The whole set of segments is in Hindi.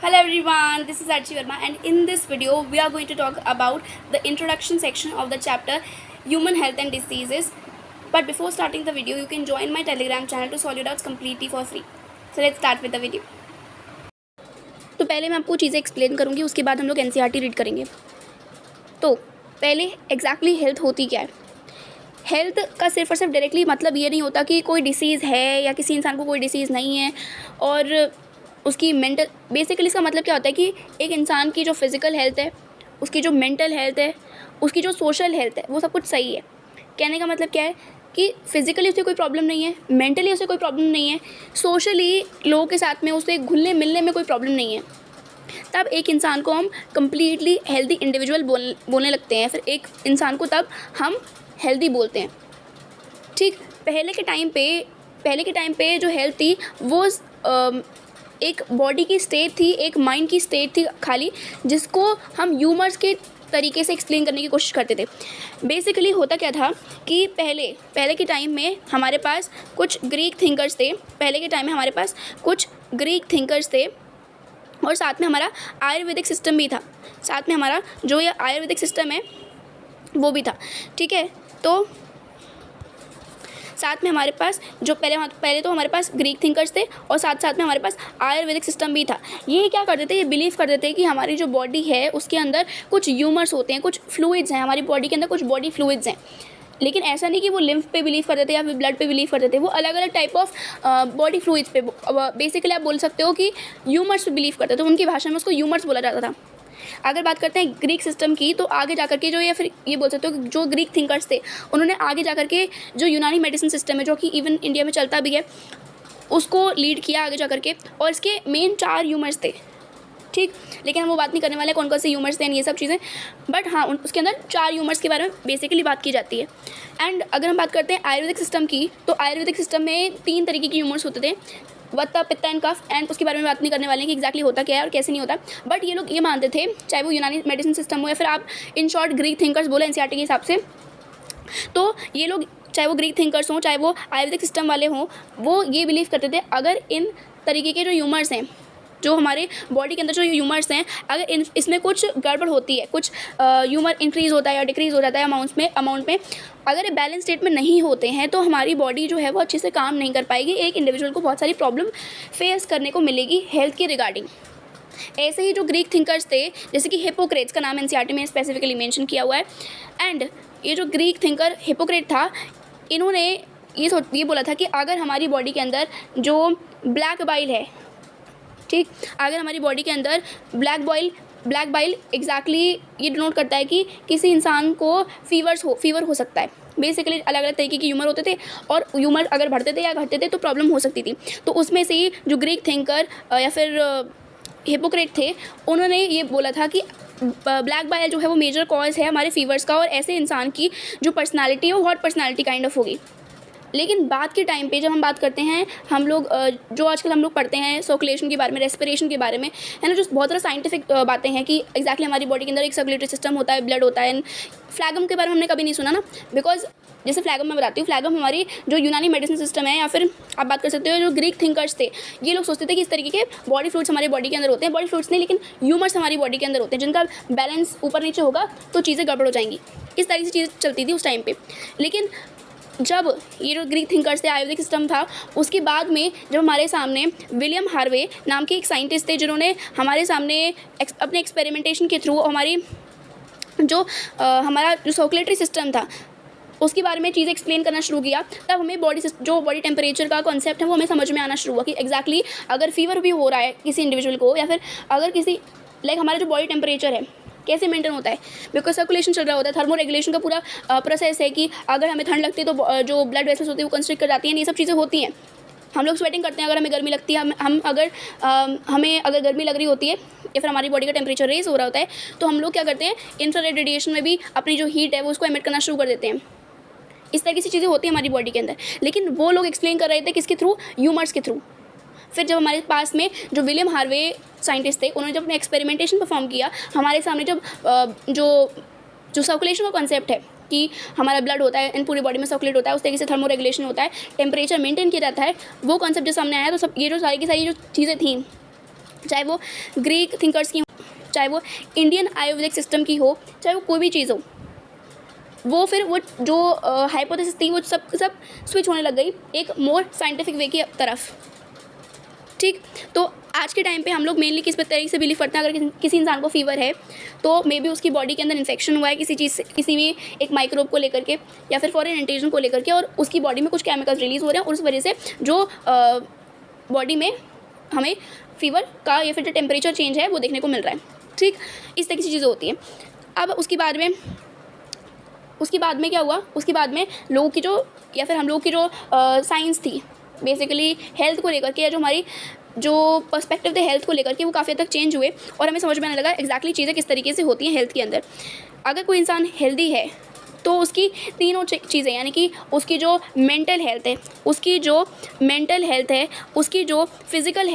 Hello everyone, this is Archie Verma and in this video we are going to talk about the introduction section of the chapter Human Health and Diseases. But before starting the video, you can join my Telegram channel to solve your doubts completely for free. So let's start with the video. तो पहले मैं आपको चीज़ें एक्सप्लेन करूँगी, उसके बाद हम लोग NCERT रीड करेंगे। तो पहले एग्जैक्टली हेल्थ होती क्या है। हेल्थ का सिर्फ और सिर्फ डायरेक्टली मतलब ये नहीं होता कि कोई डिसीज़ है या किसी इंसान को कोई डिसीज़ नहीं है और उसकी मेंटल, बेसिकली इसका मतलब क्या होता है कि एक इंसान की जो फिज़िकल हेल्थ है, उसकी जो मेंटल हेल्थ है, उसकी जो सोशल हेल्थ है, वो सब कुछ सही है। कहने का मतलब क्या है कि फिज़िकली उसे कोई प्रॉब्लम नहीं है, मेंटली उसे कोई प्रॉब्लम नहीं है, सोशली लोगों के साथ में उसे घुलने मिलने में कोई प्रॉब्लम नहीं है, तब एक इंसान को हम कम्प्लीटली हेल्दी इंडिविजुअल बोलने लगते हैं। फिर एक इंसान को तब हम हेल्दी बोलते हैं। ठीक, पहले के टाइम पे जो हेल्थ थी वो एक बॉडी की स्टेट थी, एक माइंड की स्टेट थी खाली, जिसको हम ह्यूमर्स के तरीके से एक्सप्लेन करने की कोशिश करते थे। बेसिकली होता क्या था कि पहले के टाइम में हमारे पास कुछ ग्रीक थिंकर्स थे और साथ में हमारा आयुर्वेदिक सिस्टम भी था। साथ में हमारा जो ये आयुर्वेदिक सिस्टम है वो भी था। ठीक है, तो साथ में हमारे पास जो पहले तो हमारे पास ग्रीक थिंकर्स थे और साथ में हमारे पास आयुर्वेदिक सिस्टम भी था। ये क्या करते थे, ये बिलीव करते थे कि हमारी जो बॉडी है उसके अंदर कुछ ह्यूमर्स होते हैं, कुछ फ्लूइड्स हैं, हमारी बॉडी के अंदर कुछ बॉडी फ्लूइड्स हैं। लेकिन ऐसा नहीं कि वो लिम्फ पे बिलीव करते थे या फिर ब्लड पे बिलीव करते थे, वो अलग अलग टाइप ऑफ बॉडी फ्लूइड्स पे, बेसिकली आप बोल सकते हो कि ह्यूमर्स पे बिलीव करते थे। तो उनकी भाषा में उसको ह्यूमर्स बोला जाता था। अगर बात करते हैं ग्रीक सिस्टम की, तो आगे जाकर के जो, या फिर ये बोल सकते हो कि जो ग्रीक थिंकर्स थे उन्होंने आगे जाकर के जो यूनानी मेडिसिन सिस्टम है, जो कि इवन इंडिया में चलता भी है, उसको लीड किया आगे जाकर के। और इसके मेन 4 ह्यूमर्स थे। ठीक, लेकिन हम वो बात नहीं करने वाले कौन कौन से ह्यूमर्स थे ये सब चीज़ें, बट हाँ उसके अंदर 4 ह्यूमर्स के बारे में बेसिकली बात की जाती है। एंड अगर हम बात करते हैं आयुर्वेदिक सिस्टम की, तो आयुर्वेदिक सिस्टम में 3 तरीके के ह्यूमर्स होते थे, वत्ता, पित्ता एंड कफ। एंड उसके बारे में बात नहीं करने वाले हैं कि एग्जैक्टली होता क्या है और कैसे नहीं होता। बट ये लोग ये मानते थे, चाहे वो यूनानी मेडिसिन सिस्टम हो या फिर आप इन शॉर्ट ग्रीक थिंकर्स बोले NCERT के हिसाब से, तो ये लोग चाहे वो ग्रीक थिंकर्स हों चाहे वो आयुर्वेदिक सिस्टम वाले हों, वो ये बिलीव करते थे अगर इन तरीके के जो ह्यूमर्स हैं, जो हमारे बॉडी के अंदर जो ह्यूमर्स हैं, अगर इसमें कुछ गड़बड़ होती है, कुछ ह्यूमर इंक्रीज़ होता है या डिक्रीज़ हो जाता है अमाउंट में, अगर ये बैलेंस स्टेट में नहीं होते हैं तो हमारी बॉडी जो है वो अच्छे से काम नहीं कर पाएगी। एक इंडिविजुअल को बहुत सारी प्रॉब्लम फेस करने को मिलेगी हेल्थ के रिगार्डिंग। ऐसे ही जो ग्रीक थिंकर्स थे, जैसे कि हिपोक्रेट्स का नाम NCERT में स्पेसिफिकली मेंशन किया हुआ है। एंड ये जो ग्रीक थिंकर हिपोक्रेट था, इन्होंने ये बोला था कि अगर हमारी बॉडी के अंदर जो ब्लैक बाइल है, ठीक, अगर हमारी बॉडी के अंदर ब्लैक बाइल एग्जैक्टली ये डिनोट करता है कि किसी इंसान को फीवर हो सकता है। बेसिकली अलग अलग तरीके के ह्यूमर होते थे और ह्यूमर अगर बढ़ते थे या घटते थे तो प्रॉब्लम हो सकती थी। तो उसमें से ही जो ग्रीक थिंकर या फिर हिपोक्रेट थे, उन्होंने ये बोला था कि ब्लैक बाइल जो है वो मेजर कॉज है हमारे फीवर्स का, और ऐसे इंसान की जो पर्सनालिटी है वो हॉट पर्सनालिटी काइंड ऑफ होगी। लेकिन बात के टाइम पे जब हम बात करते हैं, हम लोग जो आजकल हम लोग पढ़ते हैं सर्कुलेशन के बारे में, रेस्पिरेशन के बारे में, है ना, जो बहुत सारा साइंटिफिक बातें हैं कि एग्जैक्टली हमारी बॉडी के अंदर एक सर्कुलेटरी सिस्टम होता है, ब्लड होता है। फ्लैगम के बारे में हमने कभी नहीं सुना ना, बिकॉज जैसे फ्लैगम मैं बताती हूँ, फ्लैगम हमारी जो यूनानी मेडिसिन सिस्टम है, या फिर आप बात कर सकते हो जो ग्रीक थिंकर्स थे, ये लोग सोचते थे कि इस तरीके के बॉडी फ्लूइड्स हमारी बॉडी के अंदर होते हैं, बॉडी फ्लूइड्स नहीं लेकिन ह्यूमर्स हमारी बॉडी के अंदर होते हैं, जिनका बैलेंस ऊपर नीचे होगा तो चीज़ें गड़बड़ हो जाएंगी। इस तरीके से चीज़ें चलती थी उस टाइम पर। लेकिन जब ये जो ग्रीक थिंकर्स थे, आयुर्वेदिक सिस्टम था, उसके बाद में जब हमारे सामने विलियम हार्वे नाम के एक साइंटिस्ट थे, जिन्होंने हमारे सामने अपने एक्सपेरिमेंटेशन के थ्रू हमारा जो सर्कुलेटरी सिस्टम था उसके बारे में चीज़ें एक्सप्लेन करना शुरू किया, तब हमें जो बॉडी टेम्परेचर का कॉन्सेप्ट है वो हमें समझ में आना शुरू हुआ कि एग्जैक्टली अगर फीवर भी हो रहा है किसी इंडिविजुअल को, या फिर अगर किसी हमारा जो बॉडी टेम्परेचर है कैसे मेंटेन होता है, बिकॉज सर्कुलेशन चल रहा होता है, थर्मो रेगुलेशन का पूरा प्रोसेस है कि अगर हमें ठंड लगती है तो जो ब्लड वेसल्स होती है वो कंस्ट्रिक्ट कर जाती हैं, ये सब चीज़ें होती हैं। हम लोग स्वेटिंग करते हैं अगर हमें गर्मी लगती है, हमें अगर गर्मी लग रही होती है या फिर हमारी बॉडी का टेम्परेचर रेज हो रहा होता है, तो हम लोग क्या करते हैं, इंफ्रारेड रेडिएशन में भी अपनी जो हीट है वो उसको एमिट करना शुरू कर देते हैं। इस तरीके से चीज़ें होती हैं हमारी बॉडी के अंदर। लेकिन वो लोग एक्सप्लेन कर रहे थे किसके थ्रू, ह्यूमर्स के थ्रू। फिर जब हमारे पास में जो विलियम हार्वे साइंटिस्ट थे, उन्होंने जब अपने एक्सपेरिमेंटेशन परफॉर्म किया, हमारे सामने जब जो सर्कुलेशन का कॉन्सेप्ट है कि हमारा ब्लड होता है एंड पूरी बॉडी में सर्कुलेट होता है, उस तरीके से थर्मो रेगुलेशन होता है, टेम्परेचर मेंटेन किया जाता है, वो कॉन्सेप्ट जो सामने आया, तो सब ये जो सारी की सारी जो चीज़ें थी चाहे वो ग्रीक थिंकर्स की हो, चाहे वो इंडियन आयुर्वेदिक सिस्टम की हो, चाहे वो कोई भी चीज़ हो, वो फिर वो जो हाइपोथेसिस थी वो सब स्विच होने लग गई एक मोर साइंटिफिक वे की तरफ। ठीक, तो आज के टाइम पे हम लोग मेनली किस तरीके से बिलीव करते हैं, अगर किसी इंसान को फीवर है तो मे बी उसकी बॉडी के अंदर इन्फेक्शन हुआ है किसी चीज़ से, किसी भी एक माइक्रोब को लेकर के या फिर फॉरेन एंटीजन को लेकर के, और उसकी बॉडी में कुछ केमिकल्स रिलीज़ हो रहे हैं और उस वजह से जो बॉडी में हमें फीवर का या फिर जो टेम्परेचर चेंज है वो देखने को मिल रहा है। ठीक, इस तरह की चीज़ें होती हैं। अब उसके बाद में क्या हुआ, उसके बाद में लोगों की जो या फिर हम लोग की जो साइंस थी बेसिकली हेल्थ को लेकर के, या जो हमारी जो पर्सपेक्टिव थे हेल्थ को लेकर के, वो काफ़ी हद तक चेंज हुए और हमें समझ में आने लगा एग्जैक्टली चीज़ें किस तरीके से होती हैं हेल्थ के अंदर। अगर कोई इंसान हेल्दी है तो उसकी तीनों चीज़ें, यानी कि उसकी जो मेंटल हेल्थ है, उसकी जो फिज़िकल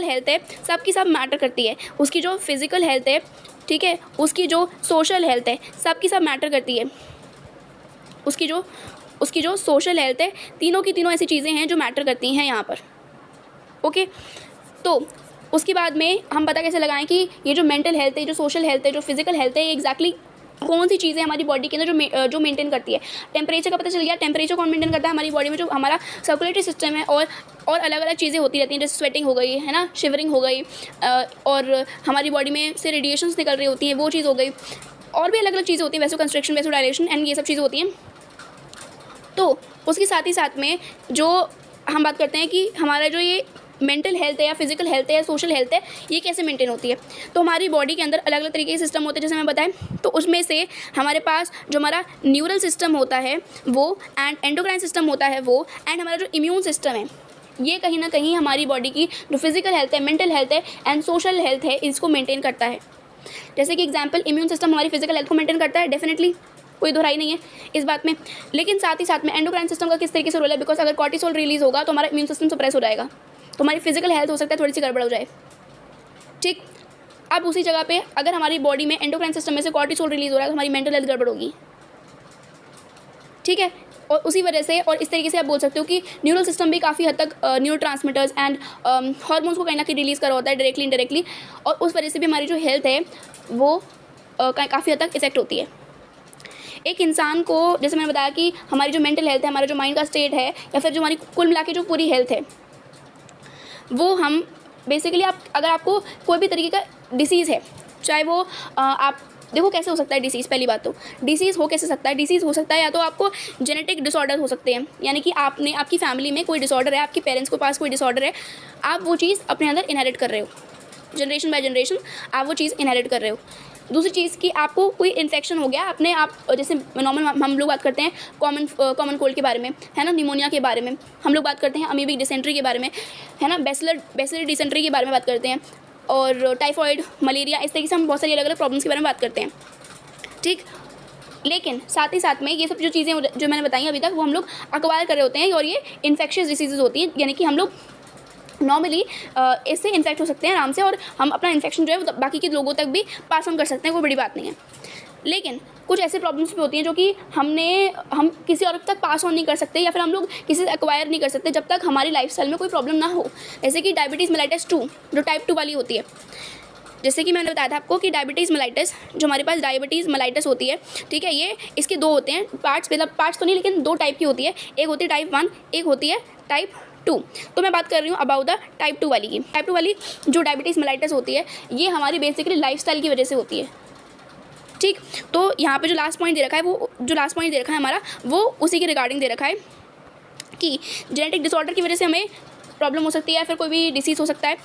हेल्थ है, सबकी सब मैटर करती है। उसकी जो फिज़िकल हेल्थ है, ठीक है, उसकी जो सोशल हेल्थ है, सबकी सब मैटर करती है। उसकी जो सोशल हेल्थ है, तीनों की तीनों ऐसी चीज़ें हैं जो मैटर करती हैं यहाँ पर। ओके, तो उसके बाद में हम पता कैसे लगाएं कि ये जो मेंटल हेल्थ है, जो सोशल हेल्थ है, जो फिजिकल हेल्थ है, ये एग्जैक्टली कौन सी चीज़ें हमारी बॉडी के अंदर जो मेंटेन करती है। टेम्परेचर का पता चल गया, टेम्परेचर कौन मेंटेन करता है हमारी बॉडी में, जो हमारा सर्कुलेटरी सिस्टम है, और अलग अलग चीज़ें होती रहती हैं, जैसे स्वेटिंग हो गई है ना, शिवरिंग हो गई, और हमारी बॉडी में से रेडिएशंस निकल रही होती हैं, वो चीज़ हो गई, और भी अलग अलग चीज़ें होती हैं, vaso construction, vaso dilation and ये सब चीज़ें होती हैं। तो उसके साथ ही साथ में जो हम बात करते हैं कि हमारा जो ये मेंटल हेल्थ है या फिजिकल हेल्थ है या सोशल हेल्थ है, ये कैसे मेंटेन होती है। तो हमारी बॉडी के अंदर अलग अलग तरीके के सिस्टम होते हैं, जैसे मैं बताएं, तो उसमें से हमारे पास जो हमारा न्यूरल सिस्टम होता है वो, एंड एंडोक्राइन सिस्टम होता है वो, एंड हमारा जो इम्यून सिस्टम है, ये कहीं ना कहीं हमारी बॉडी की जो फिजिकल हेल्थ है, मेंटल हेल्थ है एंड सोशल हेल्थ है, इसको मेंटेन करता है। जैसे कि एग्जाम्पल, इम्यून सिस्टम हमारी फिजिकल हेल्थ को मेंटेन करता है, डेफिनेटली कोई दोहराई नहीं है इस बात में। लेकिन साथ ही साथ में एंडोक्राइन सिस्टम का किस तरीके से रोल है, बिकॉज अगर कॉर्टिसोल रिलीज होगा तो हमारा इम्यून सिस्टम सप्रेस हो जाएगा, तो हमारी फिजिकल हेल्थ हो सकता है थोड़ी सी गड़बड़ हो जाए। ठीक, अब उसी जगह पे अगर हमारी बॉडी में एंडोक्राइन सिस्टम में से कॉर्टिसोल रिलीज हो रहा है तो हमारी मेंटल हेल्थ गड़बड़ होगी। ठीक है, और उसी वजह से, और इस तरीके से आप बोल सकते हो कि न्यूरल सिस्टम भी काफ़ी हद तक न्यूरो ट्रांसमीटर्स एंड हार्मोन्स को कहीं ना कहीं रिलीज़ कर होता है डायरेक्टली इनडायरेक्टली, और उस वजह से भी हमारी जो हेल्थ है वो काफ़ी हद तक इफेक्ट होती है। एक इंसान को, जैसे मैंने बताया कि हमारी जो मेंटल हेल्थ है, हमारा जो माइंड का स्टेट है, या फिर जो हमारी कुल मिला के जो पूरी हेल्थ है, वो हम बेसिकली अगर आपको कोई भी तरीके का डिसीज़ है, चाहे वो आप देखो कैसे हो सकता है डिसीज़। पहली बात तो डिसीज़ हो कैसे सकता है, डिसीज़ हो सकता है या तो आपको जेनेटिक डिसऑर्डर हो सकते हैं, यानी कि आपकी फैमिली में कोई डिसऑर्डर है, आपके पेरेंट्स के पास कोई डिसऑर्डर है, आप वो चीज़ अपने अंदर इनहेरिट कर रहे हो, जनरेशन बाय जनरेशन आप वो चीज़ इनहेरिट कर रहे हो। दूसरी चीज़ कि आपको कोई इन्फेक्शन हो गया अपने आप, जैसे नॉर्मल हम लोग बात करते हैं कॉमन कोल्ड के बारे में, है ना, निमोनिया के बारे में हम लोग बात करते हैं, अमीबिक डिसेंट्री के बारे में, है ना, बैसिलर डिसेंट्री के बारे में बात करते हैं, और टाइफॉइड, मलेरिया, इस तरीके से हम बहुत सारी अलग अलग प्रॉब्लम्स के बारे में बात करते हैं। ठीक, लेकिन साथ ही साथ में ये सब जो चीज़ें जो मैंने बताई अभी तक, वो हम लोग अक्वायर कर रहे होते हैं, और ये इन्फेक्शियस डिसीजेज होती हैं, यानी कि हम लोग नॉर्मली इससे इन्फेक्ट हो सकते हैं आराम से, और हम अपना इन्फेक्शन जो है वो बाकी के लोगों तक भी पास ऑन कर सकते हैं, कोई बड़ी बात नहीं है। लेकिन कुछ ऐसे प्रॉब्लम्स भी होती हैं जो कि हम किसी और तक पास ऑन नहीं कर सकते, या फिर हम लोग किसी से एक्वायर नहीं कर सकते जब तक हमारी लाइफस्टाइल में कोई प्रॉब्लम ना हो। जैसे कि डायबिटीज़ मेलाइटिस 2 जो टाइप 2 वाली होती है, जैसे कि मैंने बताया था आपको कि डायबिटीज़ मेलाइटिस, जो हमारे पास डायबिटीज़ मेलाइटिस होती है, ठीक है, ये इसके दो होते हैं पार्ट्स, मतलब पार्ट्स तो नहीं लेकिन दो टाइप की होती है, एक होती है टाइप 1, एक होती है टाइप 2। तो मैं बात कर रही हूँ अबाउट द टाइप 2 वाली की। टाइप 2 वाली जो डायबिटीज़ मेलाइटिस होती है, ये हमारी बेसिकली लाइफस्टाइल की वजह से होती है। ठीक, तो यहाँ पे जो लास्ट पॉइंट दे रखा है हमारा, वो उसी के रिगार्डिंग दे रखा है कि जेनेटिक डिसऑर्डर की वजह से हमें प्रॉब्लम हो सकती है, या फिर कोई भी डिसीज़ हो सकता है,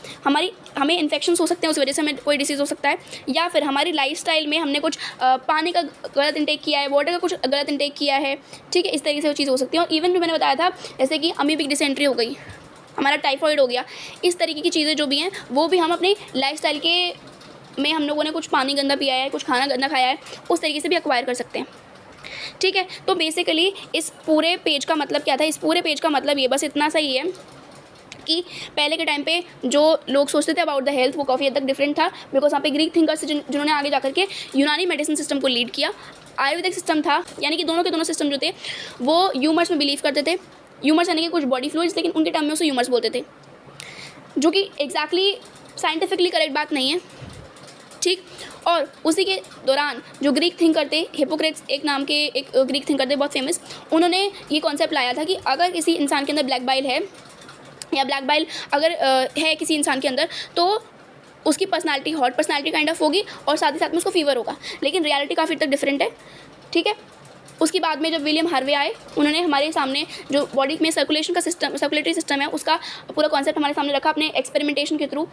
हमें इन्फेक्शंस हो सकते हैं, उस वजह से हमें कोई डिसीज़ हो सकता है, या फिर हमारी लाइफस्टाइल में हमने कुछ पानी का गलत इंटेक किया है, वाटर का कुछ गलत इंटेक किया है। ठीक है, इस तरीके से वो चीज़ हो सकती है। और इवन भी मैंने बताया था जैसे कि अमीबिक डिसेंट्री हो गई, हमारा टाइफॉइड हो गया, इस तरीके की चीज़ें जो भी हैं वो भी हम अपनी लाइफस्टाइल में हम लोगों ने कुछ पानी गंदा पिया है, कुछ खाना गंदा खाया है, उस तरीके से भी एक्वायर कर सकते हैं। ठीक है, तो बेसिकली इस पूरे पेज का मतलब क्या था, इस पूरे पेज का मतलब ये बस इतना सा ही है कि पहले के टाइम पे जो लोग सोचते थे अबाउट द हेल्थ, वो काफ़ी हद तक डिफरेंट था, बिकॉज वहाँ पे ग्रीक थिंकर्स जिन्होंने आगे जाकर के यूनानी मेडिसिन सिस्टम को लीड किया। आयुर्वेदिक सिस्टम था, यानी कि दोनों के दोनों सिस्टम जो थे वो ह्यूमर्स में बिलीव करते थे। ह्यूमर्स यानी कि कुछ बॉडी फ्लूइड्स, लेकिन उनके टाइम में उसे ह्यूमर्स बोलते थे। जो कि एग्जैक्टली साइंटिफिकली करेक्ट बात नहीं है, ठीक। और उसी के दौरान जो ग्रीक थिंकर थे, हिपोक्रेट्स एक नाम के एक ग्रीक थिंकर थे बहुत फेमस, उन्होंने ये कॉन्सेप्ट लाया था कि अगर किसी इंसान के अंदर ब्लैक बाइल है या ब्लैक बाइल अगर है किसी इंसान के अंदर, तो उसकी personality hot personality kind of होगी और साथ ही साथ में उसको फीवर होगा। लेकिन रियलिटी काफ़ी तक डिफरेंट है, ठीक है। उसके बाद में जब विलियम हार्वे आए, उन्होंने हमारे सामने जो बॉडी में सर्कुलेशन का सिस्टम, सर्कुलेटरी सिस्टम है, उसका पूरा कॉन्सेप्ट हमारे सामने रखा अपने एक्सपेरिमेंटेशन के थ्रू।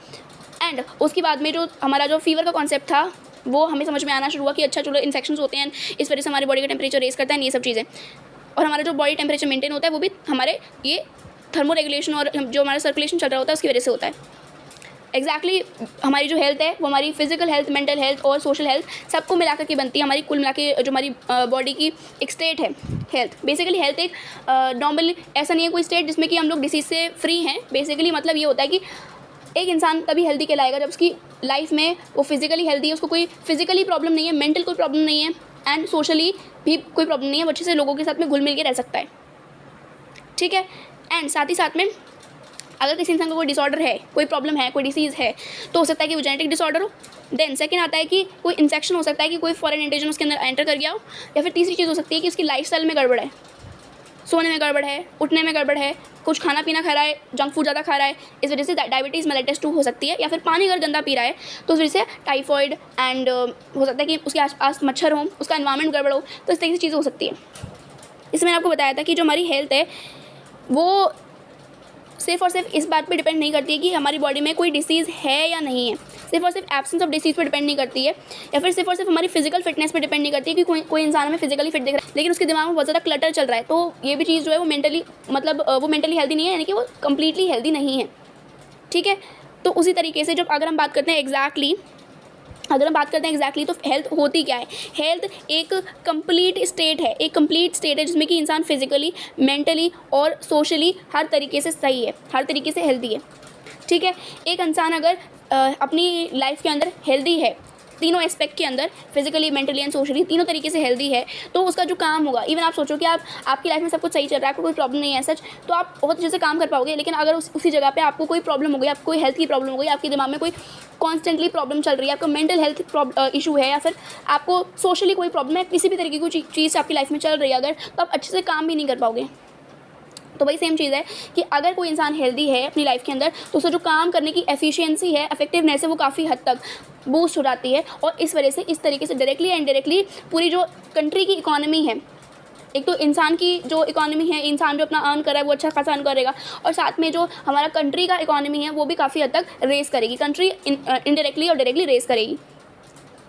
एंड उसके बाद में जो हमारा जो फीवर का कॉन्सेप्ट था, वो हमें समझ में आना शुरू हुआ कि अच्छा चलो इन्फेक्शंस होते हैं, इस वजह से हमारी बॉडी का टेम्परेचर रेस करता है, ये सब चीज़ें। और हमारा जो बॉडी टेम्परेचर मेंटेन होता है वो भी हमारे ये थर्मो रेगुलेशन और जो हमारा सर्कुलेशन चल रहा होता है उसकी वजह से होता है। एग्जैक्टली हमारी जो हेल्थ है वो हमारी फिजिकल हेल्थ, मेंटल हेल्थ और सोशल हेल्थ सबको मिला के बनती है। हमारी कुल मिला के जो हमारी बॉडी की एक स्टेट है हेल्थ। बेसिकली हेल्थ एक नॉर्मल ऐसा नहीं है कोई स्टेट जिसमें कि हम लोग डिसीज से फ्री हैं। बेसिकली मतलब ये होता है कि एक इंसान तभी हेल्दी कहलाएगा जब उसकी लाइफ में वो फिजिकली हेल्दी है, उसको कोई फिजिकली प्रॉब्लम नहीं है, मेंटल कोई प्रॉब्लम नहीं है एंड सोशली भी कोई प्रॉब्लम नहीं है, वो अच्छे से लोगों के साथ में घुल मिल के रह सकता है, ठीक है। एंड साथ ही साथ में अगर किसी इंसान को कोई डिसऑर्डर है, कोई प्रॉब्लम है, कोई डिसीज़ है, तो हो सकता है कि वो जेनेटिक डिसऑर्डर हो। देन सेकंड आता है कि कोई इन्फेक्शन हो सकता है कि कोई फॉरेन एंटीजन उसके अंदर एंटर कर गया हो। या फिर तीसरी चीज़ हो सकती है कि उसकी लाइफस्टाइल में गड़बड़ है, सोने में गड़बड़ है, उठने में गड़बड़ है, कुछ खाना पीना खा रहा है, जंक फूड ज़्यादा खा रहा है, इस वजह से डायबिटीज़ मेलिटस 2 हो सकती है। या फिर पानी अगर गंदा पी रहा है तो उस वजह से टाइफॉइड एंड हो सकता है कि उसके आसपास मच्छर हो, उसका एनवायरनमेंट गड़बड़ हो, तो इस तरह की चीज़ें हो सकती है। इसमें मैंने आपको बताया था कि जो हमारी हेल्थ है वो सिर्फ और सिर्फ इस बात पे डिपेंड नहीं करती है कि हमारी बॉडी में कोई डिसीज़ है या नहीं है, सिर्फ और सिर्फ एब्सेंस ऑफ डिसीज़ पे डिपेंड नहीं करती है, या फिर सिर्फ और सिर्फ हमारी फिजिकल फिटनेस पे डिपेंड नहीं करती है कि कोई इंसान हमें फिजिकली फिट दिख रहा है लेकिन उसके दिमाग में बहुत ज़्यादा क्लटर चल रहा है, तो ये भी चीज़ जो है वो मेंटली मतलब वो मेंटली हेल्दी नहीं है, यानी कि वो कम्प्लीटली हेल्दी नहीं है, ठीक है। तो उसी तरीके से जब अगर हम बात करते हैं एग्जैक्टली तो हेल्थ होती क्या है। हेल्थ एक कंप्लीट स्टेट है, एक कंप्लीट स्टेट है जिसमें कि इंसान फिजिकली, मेंटली और सोशली हर तरीके से सही है, हर तरीके से हेल्दी है, ठीक है। एक इंसान अगर अपनी लाइफ के अंदर हेल्दी है, तीनों एस्पेक्ट के अंदर फिजिकली, मेंटली एंड सोशली तीनों तरीके से हेल्दी है, तो उसका जो काम होगा, इवन आप सोचो कि आपकी लाइफ में सब कुछ सही चल रहा है, आपको कोई प्रॉब्लम नहीं है सच, तो आप बहुत अच्छे से काम कर पाओगे। लेकिन अगर उसी जगह पे आपको कोई प्रॉब्लम हो गई, आपको कोई हेल्थ की प्रॉब्लम हो गई, आपके दिमाग में कोई कॉन्स्टेंटली प्रॉब्लम चल रही है, आपको मेंटल हेल्थ इशू है, या फिर आपको सोशली कोई प्रॉब्लम है, किसी भी तरीके की चीज़ आपकी लाइफ में चल रही है अगर, तो आप अच्छे से काम भी नहीं कर पाओगे। तो वही सेम चीज़ है कि अगर कोई इंसान हेल्दी है अपनी लाइफ के अंदर, तो उसका जो काम करने की एफिशिएंसी है, इफेक्टिवनेस है, वो काफ़ी हद तक बूस्ट हो जाती है। और इस वजह से इस तरीके से डायरेक्टली एंड इनडायरेक्टली पूरी जो कंट्री की इकोनॉमी है, एक तो इंसान की जो इकोनॉमी है, इंसान जो अपना अर्न कर रहा है वो अच्छा खासा अर्न करेगा, और साथ में जो हमारा कंट्री का इकोनॉमी है वो भी काफ़ी हद तक रेस करेगी, कंट्री इनडायरेक्टली और डायरेक्टली रेस करेगी,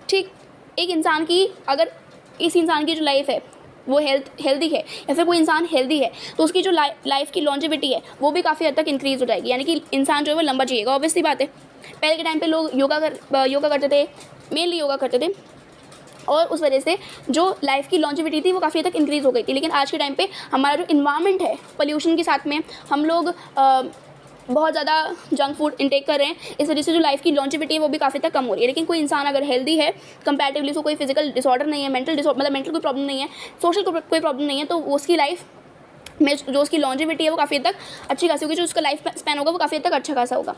ठीक। एक इंसान की अगर इस इंसान की जो लाइफ है वो हेल्दी है, या फिर कोई इंसान हेल्दी है, तो उसकी जो लाइफ की लॉन्जेविटी है वो भी काफ़ी हद तक इंक्रीज़ हो जाएगी, यानी कि इंसान जो है वो लंबा जिएगा। ऑब्वियसली बात है, पहले के टाइम पे लोग योगा करते थे, मेनली योगा करते थे, और उस वजह से जो लाइफ की लॉन्जेविटी थी वो काफ़ी हद तक इंक्रीज़ हो गई थी। लेकिन आज के टाइम पे हमारा जो इन्वायरमेंट है, पोल्यूशन के साथ में हम लोग बहुत ज़्यादा जंक फूड इंटेक कर रहे हैं, इस वजह से जो लाइफ की लॉन्जेविटी है वो भी काफ़ी तक कम हो रही है। लेकिन कोई इंसान अगर हेल्दी है, कंपैरेटिवली उसको कोई फिजिकल डिसऑर्डर नहीं है, मेंटल कोई प्रॉब्लम नहीं है, सोशल कोई प्रॉब्लम नहीं है, तो उसकी लाइफ में जो उसकी लॉन्जेविटी है वो काफ़ी हद तक अच्छी खासी होगी, जो उसका लाइफ स्पैन होगा वो काफ़ी हद तक अच्छा खासा होगा,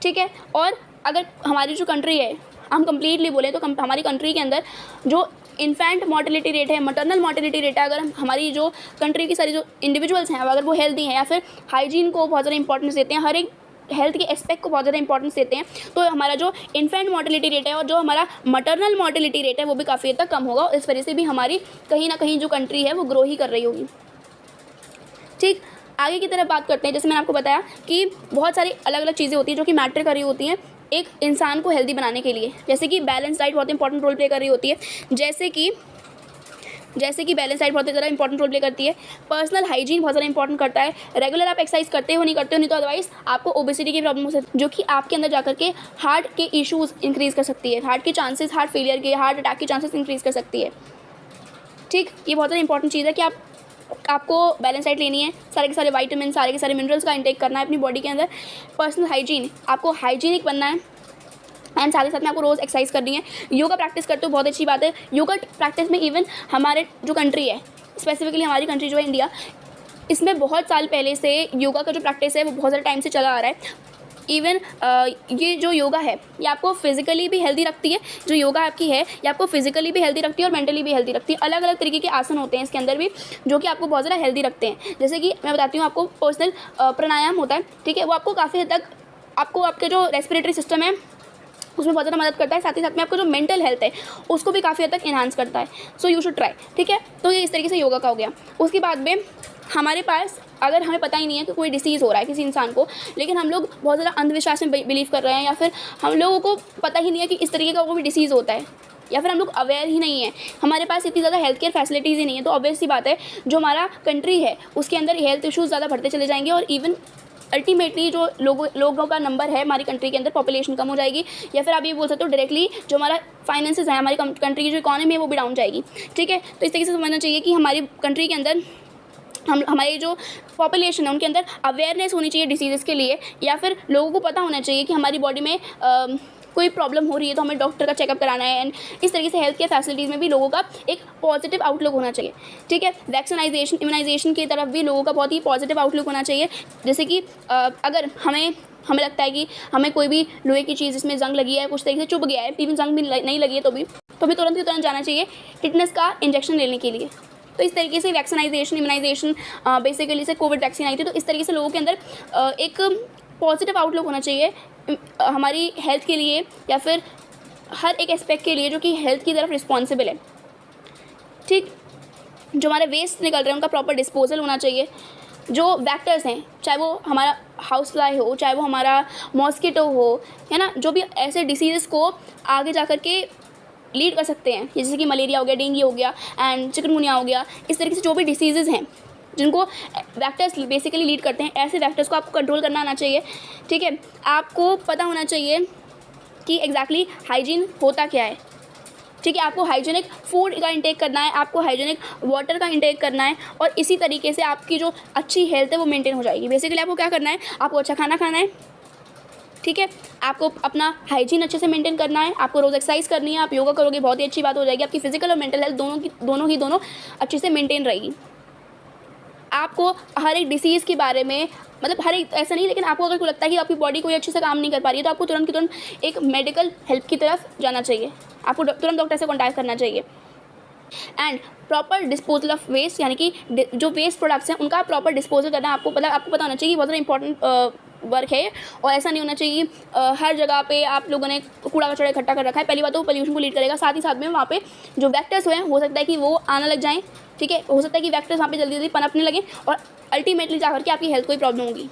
ठीक है। और अगर हमारी जो कंट्री है, हम कंप्लीटली बोले तो हमारी कंट्री के अंदर जो इन्फेंट मोर्टेलिटी रेट है, मटर्नल मोर्टेलिटी रेट है, अगर हमारी जो कंट्री की सारी जो इंडिविजुअल्स हैं अगर वो हेल्दी हैं, या फिर हाइजीन को बहुत ज़्यादा इंपॉर्टेंस देते हैं, हर एक हेल्थ के एस्पेक्ट को बहुत ज़्यादा इंपॉर्टेंस देते हैं, तो हमारा जो इन्फेंट मोर्टेलिटी रेट है और जो हमारा मटर्नल मोर्टेलिटी रेट है वो भी काफ़ी हद तक कम होगा। इस वजह से भी हमारी कहीं ना कहीं जो कंट्री है वो ग्रो ही कर रही होगी, ठीक। आगे की तरफ बात करते हैं। जैसे मैंने आपको बताया कि बहुत सारी अलग अलग चीज़ें होती हैं जो कि मैटर कर रही होती हैं एक इंसान को हेल्दी बनाने के लिए, जैसे कि बैलेंस डाइट बहुत इंपॉर्टेंट रोल प्ले कर रही होती है, जैसे कि बैलेंस डाइट बहुत ज़्यादा इंपॉर्टेंट रोल प्ले करती है, पर्सनल हाइजीन बहुत ज़्यादा इंपॉर्टेंट करता है, रेगुलर आप एक्सरसाइज करते हो नहीं तो अदरवाइज आपको ओबेसिटी की प्रॉब्लम हो सकती है, जो कि आपके अंदर जाकर के हार्ट के इश्यूज़ इंक्रीज़ कर सकती है, हार्ट के चांसेस, हार्ट फेलियर के, हार्ट अटैक के चांसेस इंक्रीज़ कर सकती है, ठीक। ये बहुत ज़्यादा इंपॉर्टेंट चीज़ है कि आपको बैलेंस डाइट लेनी है, सारे के सारे वाइटामिन, सारे के सारे मिनरल्स का इंटेक करना है अपनी बॉडी के अंदर। पर्सनल हाइजीन, आपको हाइजीनिक बनना है, एंड साथ ही साथ में आपको रोज़ एक्सरसाइज करनी है। योगा प्रैक्टिस करते हो बहुत अच्छी बात है। योगा प्रैक्टिस में इवन हमारे जो कंट्री है, स्पेसिफिकली हमारी कंट्री जो है इंडिया, इसमें बहुत साल पहले से योगा का जो प्रैक्टिस है वो बहुत ज़्यादा टाइम से चला आ रहा है। इवन ये जो योगा है ये आपको फिजिकली भी हेल्दी रखती है, जो योगा आपकी है ये आपको फिजिकली भी हेल्दी रखती है और मेंटली भी हेल्दी रखती है। अलग अलग तरीके के आसन होते हैं इसके अंदर भी जो कि आपको बहुत ज़्यादा हेल्दी रखते हैं। जैसे कि मैं बताती हूँ आपको, पर्सनल प्राणायाम होता है, ठीक है, वो आपको काफ़ी हद तक आपको आपके जो रेस्पिरेटरी सिस्टम है उसमें बहुत ज़्यादा मदद करता है, साथ ही साथ में आपको जो मेंटल हेल्थ है उसको भी काफ़ी हद तक इन्हांस करता है। सो यू शुड ट्राई, ठीक है। तो ये इस तरीके से योगा का हो गया। उसके बाद में हमारे पास, अगर हमें पता ही नहीं है कि कोई डिसीज़ हो रहा है किसी इंसान को, लेकिन हम लोग बहुत ज़्यादा अंधविश्वास में बिलीव कर रहे हैं, या फिर हम लोगों को पता ही नहीं है कि इस तरीके का कोई डिसीज़ होता है, या फिर हम लोग अवेयर ही नहीं है, हमारे पास इतनी ज़्यादा हेल्थ केयर फैसिलिटीज़ ही नहीं है, तो ऑब्वियस सी बात है जो हमारा कंट्री है उसके अंदर हेल्थ इश्यूज़ ज़्यादा बढ़ते चले जाएंगे और इवन अल्टीमेटली जो लोगों का नंबर है हमारी कंट्री के अंदर, पॉपुलेशन कम हो जाएगी, या फिर आप ये बोल सकते हो डायरेक्टली जो हमारा फाइनेंसेस है, हमारी कंट्री की जो इकॉनमी है वो भी डाउन जाएगी, ठीक है। तो इस तरीके से समझना चाहिए कि हमारी कंट्री के अंदर हमारी जो पॉपुलेशन है उनके अंदर अवेयरनेस होनी चाहिए डिसीज़ के लिए, या फिर लोगों को पता होना चाहिए कि हमारी बॉडी में कोई प्रॉब्लम हो रही है तो हमें डॉक्टर का चेकअप कराना है। एंड इस तरीके से हेल्थ केयर फैसिलिटीज़ में भी लोगों का एक पॉजिटिव आउटलुक होना चाहिए, ठीक है। वैक्सीनाइजेशन, इम्यूनाइजेशन की तरफ भी लोगों का बहुत ही पॉजिटिव आउटलुक होना चाहिए। जैसे कि अगर हमें लगता है कि हमें कोई भी लोहे की चीज़ जिसमें जंग लगी है, कुछ तरीके से चुभ गया है, इवन जंग भी नहीं लगी है तो भी तुरंत ही तुरंत जाना चाहिए टिटनेस का इंजेक्शन लेने के लिए। तो इस तरीके से वैक्सीनाइजेशन, इम्यूनाइजेशन, बेसिकली से कोविड वैक्सीन आई थी, तो इस तरीके से लोगों के अंदर एक पॉजिटिव आउटलुक होना चाहिए हमारी हेल्थ के लिए, या फिर हर एक एस्पेक्ट के लिए जो कि हेल्थ की तरफ रिस्पॉन्सिबल है, ठीक। जो हमारे वेस्ट निकल रहे हैं उनका प्रॉपर डिस्पोजल होना चाहिए। जो वैक्टर्स हैं, चाहे वो हमारा हाउस फ्लाई हो, चाहे वो हमारा मॉस्किटो हो, है ना, जो भी ऐसे डिसीज़ को आगे जा कर के लीड कर सकते हैं, जैसे कि मलेरिया हो गया, डेंगू हो गया एंड चिकनगुनिया हो गया, इस तरीके से जो भी डिसीज़ हैं जिनको वैक्टर्स बेसिकली लीड करते हैं, ऐसे वैक्टर्स को आपको कंट्रोल करना आना चाहिए, ठीक है। आपको पता होना चाहिए कि एग्जैक्टली हाइजीन होता क्या है, ठीक है। आपको हाइजीनिक फूड का इंटेक करना है, आपको हाइजीनिक वाटर का इंटेक करना है, और इसी तरीके से आपकी जो अच्छी हेल्थ है वो मेंटेन हो जाएगी। बेसिकली आपको क्या करना है, आपको अच्छा खाना खाना है, ठीक है। आपको अपना हाइजीन अच्छे से मेंटेन करना है, आपको रोज़ एक्सरसाइज करनी है, आप योगा करोगे बहुत ही अच्छी बात हो जाएगी, आपकी फिजिकल और मेंटल हेल्थ दोनों अच्छे से मेंटेन रहेगी। आपको हर एक डिसीज़ के बारे में, मतलब हर एक ऐसा नहीं, लेकिन आपको अगर कोई लगता है कि आपकी बॉडी कोई अच्छे से काम नहीं कर पा रही है तो आपको तुरंत की तुरंत एक मेडिकल हेल्प की तरफ जाना चाहिए, आपको तुरंत डॉक्टर से कॉन्टैक्ट करना चाहिए। And proper disposal of waste, यानी कि जो वेस्ट प्रोडक्ट्स हैं उनका प्रॉपर डिस्पोजल करना आपको पता होना चाहिए कि बहुत ज़्यादा इंपॉर्टेंट वर्क है। और ऐसा नहीं होना चाहिए हर जगह पे आप लोगों ने कूड़ा कचरा इकट्ठा कर रखा है। पहली बात तो पोल्यूशन को लीड करेगा, साथ ही साथ में वहाँ पे जो वैक्टर्स हुए हैं हो सकता है कि वो आने लग जाएँ, ठीक है। हो सकता है कि वैक्टर्स वहाँ पे जल्दी जल्दी पनपने लगें और अल्टीमेटली जाकर के आपकी हेल्थ को ही प्रॉब्लम होगी।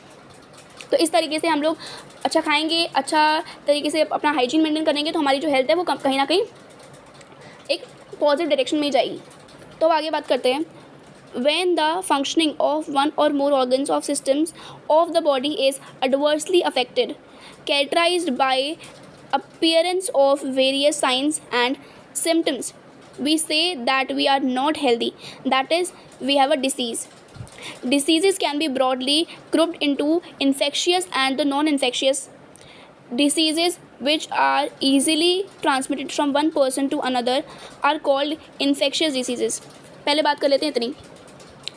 तो इस तरीके से हम लोग अच्छा खाएंगे, अच्छा तरीके से अपना हाइजीन मेंटेन करेंगे तो हमारी जो हेल्थ है वो कहीं ना कहीं एक पॉजिटिव डायरेक्शन में ही जाएगी। तो आगे बात करते हैं। When the functioning of one or more organs or systems of the body is adversely affected, characterized by appearance of various signs and symptoms, we say that we are not healthy, that is, we have a disease. Diseases can be broadly grouped into infectious and the non-infectious. Diseases which are easily transmitted from one person to another are called infectious diseases. पहले बात कर लेते हैं इतनी।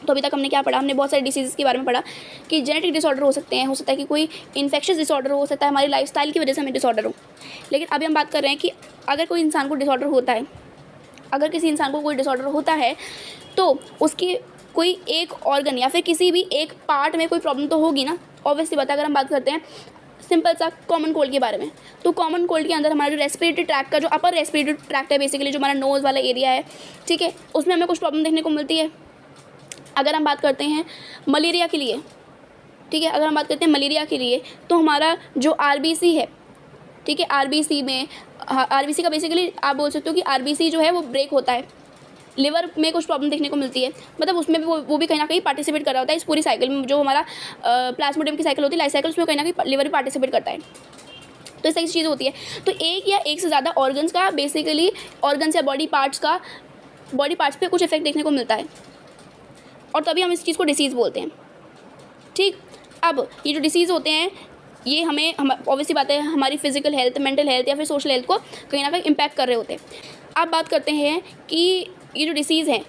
तो अभी तक हमने क्या पढ़ा, हमने बहुत सारे डिसीज़ के बारे में पढ़ा कि जेनेटिक डिसऑर्डर हो सकते हैं, हो सकता है कि कोई इन्फेक्शियस डिसऑर्डर हो सकता है, हमारी लाइफस्टाइल की वजह से हमें डिसऑर्डर हो। लेकिन अभी हम बात कर रहे हैं कि अगर कोई इंसान को डिसऑर्डर होता है, अगर किसी इंसान को कोई डिसऑर्डर होता है तो उसकी कोई एक ऑर्गन या फिर किसी भी एक पार्ट में कोई प्रॉब्लम तो होगी ना। ऑब्वियसली बात है, अगर हम बात करते हैं सिंपल सा कॉमन कोल्ड के बारे में, तो कॉमन कोल्ड के अंदर हमारा जो रेस्पिरेटरी ट्रैक्ट का जो अपर रेस्पिरेटरी ट्रैक्ट है, बेसिकली जो हमारा नोज़ वाला एरिया है, ठीक है, उसमें हमें कुछ प्रॉब्लम देखने को मिलती है। अगर हम बात करते हैं मलेरिया के लिए, ठीक है, अगर हम बात करते हैं मलेरिया के लिए तो हमारा जो आरबीसी है, ठीक है, आरबीसी में आरबीसी का बेसिकली आप बोल सकते हो कि आरबीसी जो है वो ब्रेक होता है, लिवर में कुछ प्रॉब्लम देखने को मिलती है, मतलब उसमें भी वो भी कहीं ना कहीं पार्टिसिपेट कर रहा होता है इस पूरी साइकिल में। जो हमारा प्लाज्मोडियम की साइकिल होती है, लाइफ साइकिल, उसमें कहीं ना कहीं लिवर भी पार्टिसिपेट करता है। तो इस तरह की चीज़ होती है। तो एक या एक से ज़्यादा ऑर्गन्स का, बेसिकली ऑर्गन्स या बॉडी पार्ट्स पे कुछ इफेक्ट देखने को मिलता है और तभी हम इस चीज़ को डिसीज़ बोलते हैं, ठीक। अब ये जो डिसीज़ होते हैं ये हम ऑब्वियसली बात है हमारी फिजिकल हेल्थ, मेंटल हेल्थ या फिर सोशल हेल्थ को कहीं ना कहीं इम्पैक्ट कर रहे होते हैं। अब बात करते हैं कि ये जो डिसीज़ है,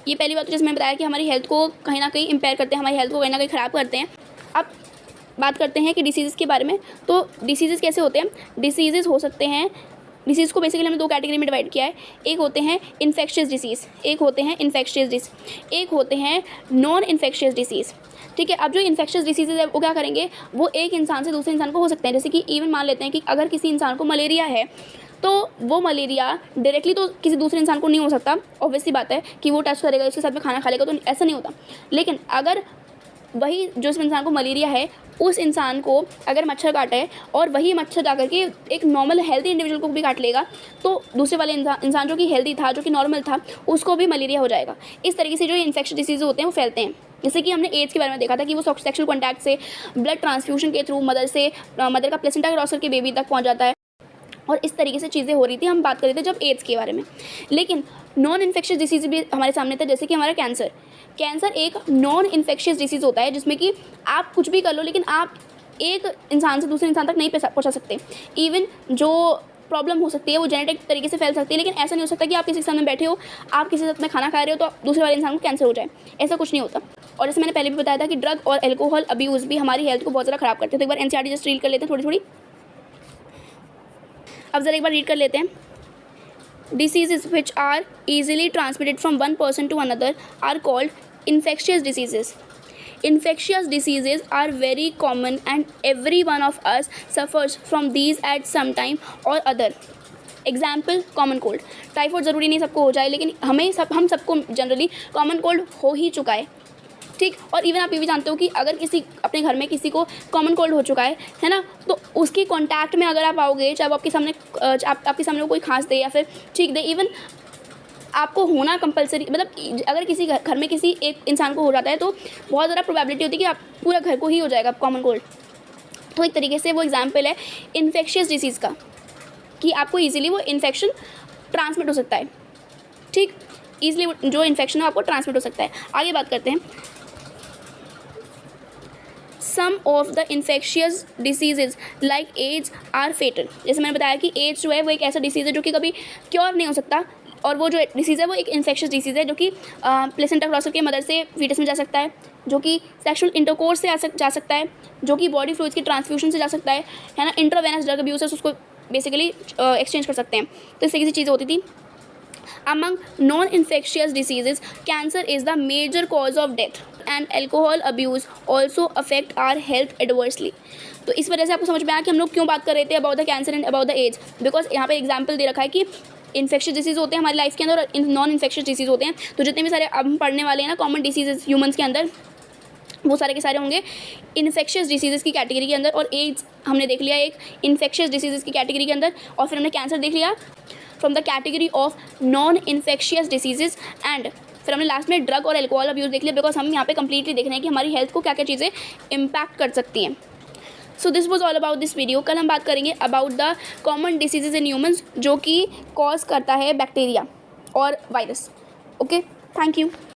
ये पहली बात तो जैसे मैंने बताया कि हमारी हेल्थ को कहीं ना कहीं इम्पेयर करते हैं, हमारी हेल्थ को कहीं ना कहीं ख़राब करते हैं। अब बात करते हैं कि डिसीज़ के बारे में, तो डिसीज़ कैसे होते हैं? डिसीज़ हो सकते हैं, डिसीज़ को बेसिकली हमने 2 कैटेगरी में डिवाइड किया है। एक होते हैं इन्फेक्शियस डिसीज़, एक होते हैं एक होते हैं नॉन इन्फेक्शियस डिसीज़। ठीक है, अब जो इन्फेक्शियस डिसीज़ेज है वो क्या करेंगे, वो एक इंसान से दूसरे इंसान को हो सकते हैं। जैसे कि इवन मान लेते हैं कि अगर किसी इंसान को मलेरिया है तो वो मलेरिया डायरेक्टली तो किसी दूसरे इंसान को नहीं हो सकता, ऑब्वियसली बात है कि वो टच करेगा, उसके साथ में खाना खा लेगा, तो ऐसा नहीं होता। लेकिन अगर वही जो इस इंसान को मलेरिया है, उस इंसान को अगर मच्छर काटा है और वही मच्छर जा करके एक नॉर्मल हेल्दी इंडिविजुअल को भी काट लेगा, तो दूसरे वाले इंसान जो कि हेल्दी था, जो कि नॉर्मल था, उसको भी मलेरिया हो जाएगा। इस तरीके से जो इन्फेक्शन डिसीज़ होते हैं वो फैलते हैं। जैसे कि हमने एड्स के बारे में देखा था कि वो सेक्सुअल कॉन्टैक्ट से, ब्लड ट्रांसफ्यूजन के थ्रू मदर का प्लेसेंटा क्रॉस करके बेबी तक पहुँच जाता है, और इस तरीके से चीज़ें हो रही थी। हम बात कर रहे थे जब एड्स के बारे में। लेकिन नॉन इन्फेक्शियस डिसीज़ भी हमारे सामने था, जैसे कि हमारा कैंसर एक नॉन इन्फेक्शियस डिसीज़ होता है, जिसमें कि आप कुछ भी कर लो लेकिन आप एक इंसान से दूसरे इंसान तक नहीं पहुंचा सकते। इवन जो प्रॉब्लम हो सकती है वो जेनेटिक तरीके से फैल सकती है, लेकिन ऐसा नहीं हो सकता कि आप किसी के सामने बैठे हो, आप किसी के साथ में खाना खा रहे हो तो दूसरे वाले इंसान को कैंसर हो जाए, ऐसा कुछ नहीं होता। और जैसे मैंने पहले भी बताया था कि ड्रग और एल्कोहल अब्यूज़ भी हमारी हेल्थ को बहुत ज़्यादा ख़राब करते हैं। तो एक बार एनसीईआरटी जस्ट रीड कर लेते हैं थोड़ी। अब ज़रा एक बार रीड कर लेते हैं। Diseases which are easily transmitted from one person to another are called infectious diseases. Infectious diseases are very common and every one of us suffers from these at some time or other. Example common cold. Typhoid ज़रूरी नहीं सबको हो जाए, लेकिन हम सबको जनरली कॉमन कोल्ड हो ही चुका है, ठीक। और इवन आप ये भी जानते हो कि अगर अपने घर में किसी को कॉमन कोल्ड हो चुका है ना, तो उसके कांटेक्ट में अगर आप आओगे, चाहे वो आपके सामने कोई खांस दे या फिर छींक दे, इवन आपको होना कंपलसरी, मतलब अगर किसी घर में किसी एक इंसान को हो जाता है तो बहुत ज़्यादा प्रोबेबिलिटी होती है कि आप पूरा घर को ही हो जाएगा कॉमन कोल्ड। तो एक तरीके से वो एग्जाम्पल है इन्फेक्शियस डिसीज़ का, कि आपको ईजिली वो इन्फेक्शन ट्रांसमिट हो सकता है, ठीक। ईजिली जो इन्फेक्शन है आपको ट्रांसमिट हो सकता है। आगे बात करते हैं। Some of the infectious diseases like AIDS are fatal. जैसे मैंने बताया कि एड्स जो है वो एक ऐसा डिसीज़ है जो कि कभी क्योर नहीं हो सकता, और वो जो डिसीज़ है वो एक इन्फेक्शियस डिसीज़ है जो कि प्लेसेंटा क्रॉस करके मदर से फीटस में जा सकता है, जो कि सेक्सुअल इंटरकोर्स से जा सकता है, जो कि बॉडी फ्लूइड्स की ट्रांसफ्यूजन से जा सकता है ना। इंट्रावेनस ड्रग अब्यूज़ उसको बेसिकली एक्सचेंज कर सकते हैं। तो इस तरीके से चीज़ें होती थी। Among non-infectious diseases, cancer is the major cause of death and alcohol abuse also affect our health adversely. तो इस वजह से आपको समझ में आया कि हम लोग क्यों बात कर रहे थे about the cancer and about the AIDS, because यहाँ पे एग्जाम्पल दे रखा है कि इन्फेक्शियस डिसीज़ होते हैं हमारी लाइफ के अंदर और नॉन इन्फेक्शियस डिसीज़ होते हैं। तो जितने भी सारे अब हम पढ़ने वाले हैं ना कॉमन डिसीजेज ह्यूमंस के अंदर, वो सारे के सारे होंगे इन्फेक्शियस डिसीज़ की कैटेगरी के अंदर, और एड्स हमने देख लिया एक इन्फेक्शियस डिसीज़ की कैटेगरी के अंदर, और फिर हमने कैंसर देख लिया from the category of non infectious diseases, and फिर हमने लास्ट में ड्रग और एल्कोहल अब्यूज़ देख लिया, बिकॉज हम यहाँ पे कंप्लीटली देख रहे हैं कि हमारी हेल्थ को क्या क्या चीज़ें इम्पैक्ट कर सकती हैं। So this was all about this video. कल हम बात करेंगे about the common diseases in humans जो कि कॉज करता है बैक्टीरिया और वायरस। Okay, thank you.